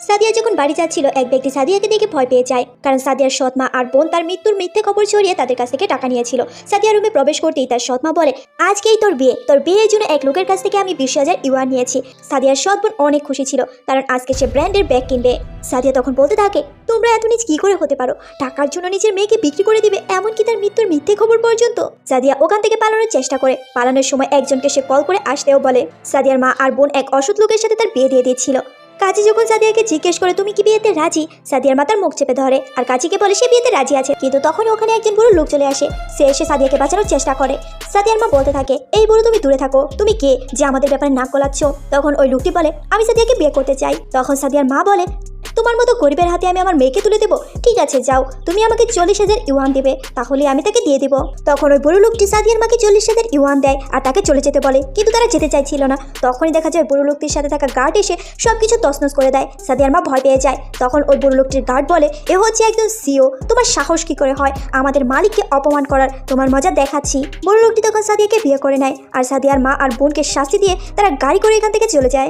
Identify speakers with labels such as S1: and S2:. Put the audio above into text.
S1: সাদিয়া যখন বাড়ি যাচ্ছিল এক ব্যক্তি সাদিয়াকে দেখে ভয় পেয়ে যায়, কারণ সাদিয়ার সৎ মা আর বোন তার মৃত্যুর মিথ্যে খবর ছড়িয়ে তাদের কাছ থেকে টাকা নিয়েছিল। সাদিয়া রুমে প্রবেশ করতেই তার সৎ মা বলে, আজকেই তোর বিয়ের জন্য এক লোকের কাছ থেকে আমি 20,000 ইউয়ান নিয়েছি। সাদিয়ার সৎ বোন অনেক খুশি ছিল, কারণ আজকে সে ব্র্যান্ডের ব্যাগ কিনবে। সাদিয়া তখন বলতে থাকে, তোমরা এত নিজ কি করে হতে পারো? টাকার জন্য নিজের মেয়েকে বিক্রি করে দিবে, এমনকি তার মৃত্যুর মিথ্যে খবর পর্যন্ত। সাদিয়া ওখান থেকে পালানোর চেষ্টা করে। পালানোর সময় একজনকে সে কল করে আসতেও বলে। সাদিয়ার মা আর বোন এক অসৎ লোকের সাথে তার বিয়ে দিয়ে দিয়েছিল। কাজী যখন সাদিয়াকে জিজ্ঞেস করে তুমি কি বিয়েতে রাজি, সাদিয়ার মা তার মুখ চেপে ধরে আর কাজীকে বলে সে বিয়েতে রাজি আছে। কিন্তু তখন ওখানে একজন বুড়ো লোক চলে আসে। সে এসে সাদিয়াকে বাঁচানোর চেষ্টা করে। সাদিয়ার মা বলতে থাকে, এই বুড়ো তুমি দূরে থাকো, তুমি কে যে আমাদের ব্যাপারে নাক গলাচ্ছ? তখন ওই লোকটি বলে, আমি সাদিয়াকে বিয়ে করতে চাই। তখন সাদিয়ার মা বলে, তোমার মতো গরিবের হাতে আমি আমার মেয়েকে তুলে দেবো? ঠিক আছে যাও, তুমি আমাকে 40,000 ইউয়ান দেবে, তাহলে আমি তাকে দিয়ে দেবো। তখন ওই বুড়ো লোকটি সাদিয়ার মাকে 40,000 ইউয়ান দেয় আর তাকে চলে যেতে বলে, কিন্তু তারা যেতে চাইছিল না। তখনই দেখা যায় বুড়ো লোকটির সাথে থাকা গার্ড এসে সবকিছু তছনছ করে দেয়। সাদিয়ার মা ভয় পেয়ে যায়। তখন ওই বুড়ো লোকটির গার্ড বলে, এ হচ্ছে একজন সিও, তোমার সাহস কি করে হয় আমাদের মালিককে অপমান করার? তোমার মজা দেখাচ্ছি। বুড়ো লোকটি তখন সাদিয়াকে বিয়ে করে নেয় আর সাদিয়ার মা আর বোনকে শাস্তি দিয়ে তারা গাড়ি করে এখান থেকে চলে যায়।